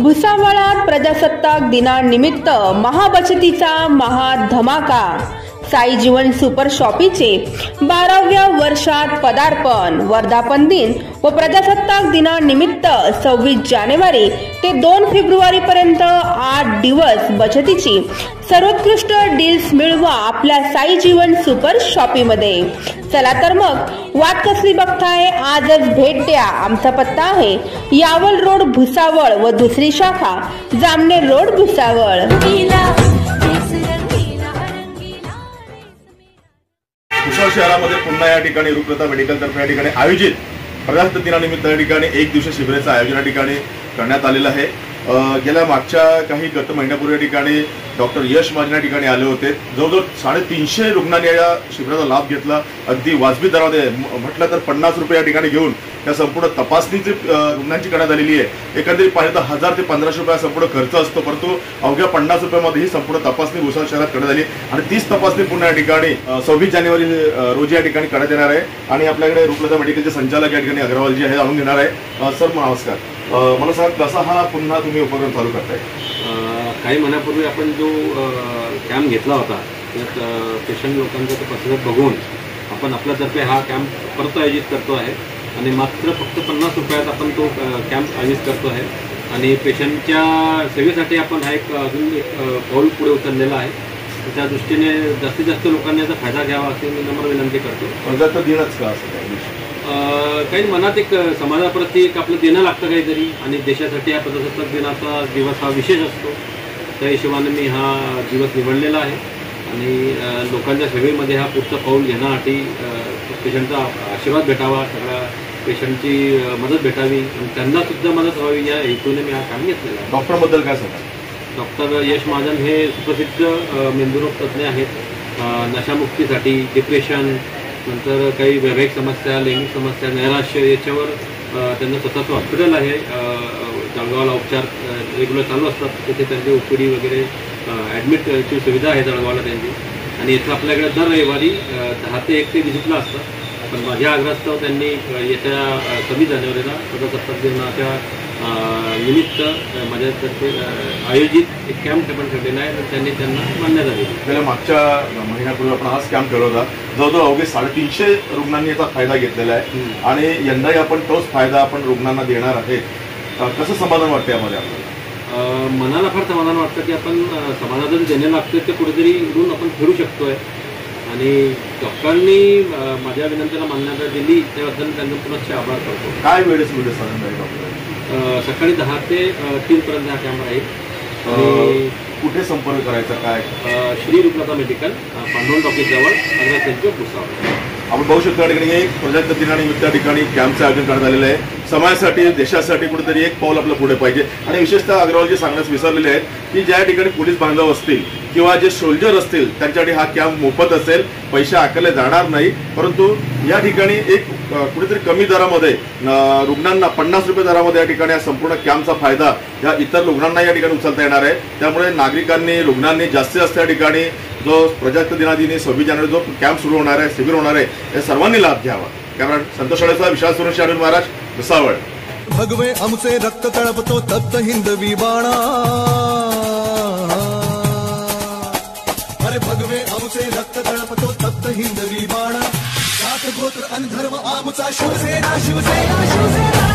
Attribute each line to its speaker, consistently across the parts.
Speaker 1: भुसावळात प्रजासत्ताक दिनानिमित्त महाबचतीचा महाधमाका। साई जीवन सुपर शॉपीचे 12व्या वर्षात पदार्पण। वर्धापन दिन व प्रजासत्ताक दिनानिमित्त 26 जानेवारी ते 2 फेब्रुवारी पर्यंत 8 दिवस बचतीची सर्वोत्कृष्ट डील्स मिळवा आपल्या साई जीवन सुपर शॉपीमध्ये। चला तर मग वाट कसली बघताय, आजच भेट द्या। आमचा पत्ता आहे यावल रोड भुसावळ व दुसरी शाखा जामनेर रोड भुसावळ।
Speaker 2: भुसावळ शहरामध्ये पुन्हा या ठिकाणी रूपलता मेडिकल तर्फे या ठिकाणी आयोजित प्रजासत्ताक दिनानिमित्त या ठिकाणी एक दिवसीय शिबिराचं आयोजन या ठिकाणी करण्यात आलेलं आहे। गेल्या मागच्या काही गत महिन्यापूर्वी या ठिकाणी डॉक्टर यश महाजन या ठिकाणी आले होते। जवळजवळ 350 रुग्णांनी या शिबिराचा लाभ घेतला। अगदी वाजवी दरामध्ये म्हटलं तर 50 रुपये या ठिकाणी घेऊन या संपूर्ण तपासणीची रुग्णांची करण्यात आलेली आहे। एकंदरीत पाहिलं तर 1000 ते 1500 रुपये संपूर्ण खर्च असतो, परंतु अवघ्या 50 रुपयामध्ये ही संपूर्ण तपासणी भुसावळ शहरात करण्यात आली आणि तीच तपासणी पुन्हा या ठिकाणी 26 जानेवारी रोजी या ठिकाणी करण्यात येणार आहे। आणि आपल्याकडे रूपलता मेडिकलचे संचालक या ठिकाणी अग्रवाल जी आहे जाणून घेणार आहे। सर नमस्कार, मला सांगा कसा हा पुन्हा तुम्ही उपक्रम चालू करताय?
Speaker 3: काही महिन्यापूर्वी आपण जो कॅम्प घेतला होता त्यात पेशंट लोकांचा प्रतिसाद बघून आपण आपल्यातर्फे हा कॅम्प परत आयोजित करतो आहे आणि मात्र फक्त 50 रुपयात आपण तो कॅम्प आयोजित करतो आहे आणि पेशंटच्या सेवेसाठी आपण हा अजून एक पाऊल पुढे उचललेला आहे। त्या दृष्टीने जास्तीत जास्त लोकांनी याचा फायदा घ्यावा अशी मी नम्र विनंती करतो।
Speaker 2: प्रजासत्ताक दिनच का असं
Speaker 3: काही मनात एक समाजाप्रती एक आपलं देणं लागतं काहीतरी आणि देशासाठी हा प्रजासत्ताक दिनाचा दिवस हा विशेष असतो। त्या हिशोबाने मी हा दिवस निवडलेला आहे आणि लोकांच्या सेवेमध्ये हा पुढचा पाऊल घेण्यासाठी पेशंटचा आशीर्वाद भेटावा, सगळ्या पेशंटची मदत भेटावी आणि त्यांना सुद्धा मदत व्हावी या हेतूने मी हा काम घेतलेला आहे।
Speaker 2: डॉक्टरबद्दल काय सांगा?
Speaker 3: डॉक्टर यश महाजन हे सुप्रसिद्ध मेंदुरोग तज्ज्ञ आहेत। नशामुक्तीसाठी, डिप्रेशन, नंतर काही वैवाहिक समस्या, लैंगिक समस्या, नैराश्य याच्यावर त्यांचं स्वतःचं हॉस्पिटल आहे। जळगावला उपचार रेग्युलर चालू असतात, तिथे त्यांची ओपीडी वगैरे ॲडमिटची सुविधा आहे जळगावला त्यांची आणि इथं आपल्याकडे दर रविवारी 10 ते 1 ते व्हिजिटला असतात। पण माझ्या आग्रहास्तव त्यांनी येत्या 26 जानेवारीला प्रजासत्ताक दिनाच्या निमित्त माझ्यातर्फे आयोजित एक कॅम्प आपण ठेवलेला आहे आणि त्यांना मान्यता दिली।
Speaker 2: गेल्या मागच्या महिन्यापूर्वी आपण हाच कॅम्प ठेवला होता। जवळजवळ अवघे 350 रुग्णांनी याचा फायदा घेतलेला आहे आणि यंदाही आपण तोच फायदा आपण रुग्णांना देणार आहे। कसं समाधान वाटतं यामध्ये आपल्याला?
Speaker 3: मनाला फार समाधान वाटतं की आपण समाजाला देणे लागतं ते कुठेतरी इकडून आपण फिरू शकतोय आणि डॉक्टरांनी माझ्या विनंतीला मान्यता दिली त्याबद्दल त्यांना पुनश्च आभार करतो।
Speaker 2: काय वेळेस साधारण आहे डॉक्टर?
Speaker 3: सकाळी 10 ते 3 पर्यंत हा कॅम्प आहे। आणि
Speaker 2: कुठे संपर्क करायचा काय?
Speaker 3: श्री रूपलता मेडिकल, पांडुरंग टॉकीज जवळ, अग्रा सेंटर भुसावळ।
Speaker 2: आपण बघू शकतो या ठिकाणी एक प्रजासत्ताक दिनानिमित्त या ठिकाणी कॅम्पचं आयोजन करण्यात आलेलं आहे। समाजासाठी, देशासाठी कुठेतरी एक पाऊल आपलं पुढे पाहिजे आणि विशेषतः अग्रवालजी सांगण्यास विसरलेले आहेत की ज्या ठिकाणी पोलीस बांधव असतील किंवा जे सोल्जर असतील त्यांच्यासाठी हा कॅम्प मोफत असेल, पैसे आकारले जाणार नाही, परंतु या ठिकाणी एक कुठेतरी कमी दरामध्ये रुग्णांना 50 रुपये दरामध्ये या ठिकाणी संपूर्ण कॅम्पचा फायदा या इतर रुग्णांना या ठिकाणी उचलता येणार आहे। त्यामुळे नागरिकांनी, रुग्णांनी जास्तीत जास्त या ठिकाणी जो प्रजासत्ताक दिनादिनी 26 जानेवारी जो कॅम्प सुरू होणार आहे, शिबिर होणार आहे, या सर्वांनी लाभ घ्यावा। कारण संतोष शाळेचा विशाल सुरेश शाळू महाराज भुसावळ।
Speaker 4: भगवे आमचे रक्त तळपतो तप्त हिंदवी बाणा, अरे भगवे आमचे रक्त तळपतो तप्त हिंदवी बाणा, जात गोत्र आणि धर्म आमचा शिवसेना शिवसेना शिवसेना।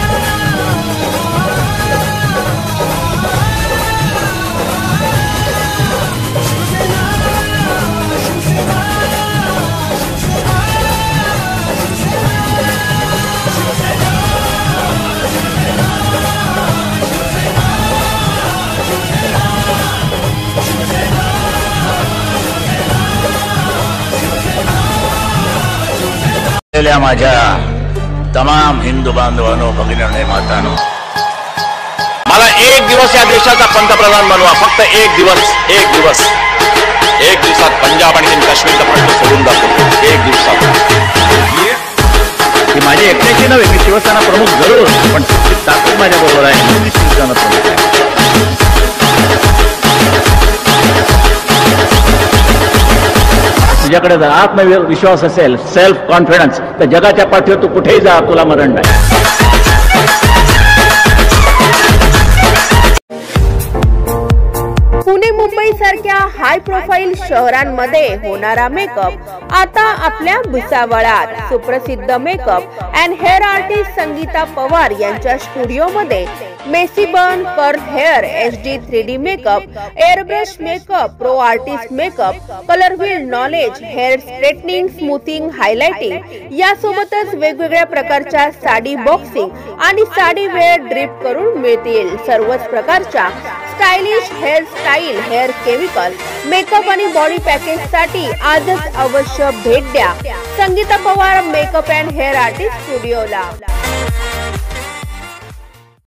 Speaker 5: माझ्या तमाम हिंदू बांधवांनो, भगिनींनो, मातांनो, मला एक दिवस या देशाचा पंतप्रधान बनवा। फक्त एक दिवस, एक दिवस, एक दिवसात पंजाब आणि काश्मीरचा प्रश्न सोडून दाखवतो। एक दिवसात ही माझी एकट्याची नव्हे, मी शिवसेना प्रमुख जरूर, पण ताकद माझ्या बरोबर आहे, मी शिवसेना प्रमुख आहे। तुझ्याकडे जर आत्मविश्वास असेल, सेल्फ कॉन्फिडन्स, तर जगाच्या पाठीवर तू कुठेही जा, तुला मरण नाही।
Speaker 1: हाय प्रोफाईल शहरांमध्ये होणारा मेकअप आता आपल्या भुसावळात सुप्रसिद्ध makeup and hair artist Sangeeta Pawar यांच्या स्टुडिओमध्ये messy bun, curl hair, HD 3D makeup, airbrush makeup, pro artist makeup, colour wheel knowledge, hair straightening, smoothing, highlighting यासोबतच वेगवेगळ्या प्रकारच्या साडी बॉक्सिंग आणि साडी वेअर ड्रिप करून मिळतील। सर्वच प्रकारच्या stylish hairstyle, hair chemical, makeup आणि बॉडी पॅकेज साठी आजच अवश्य भेट द्या Sangeeta Pawar makeup and hair artist स्टुडिओला।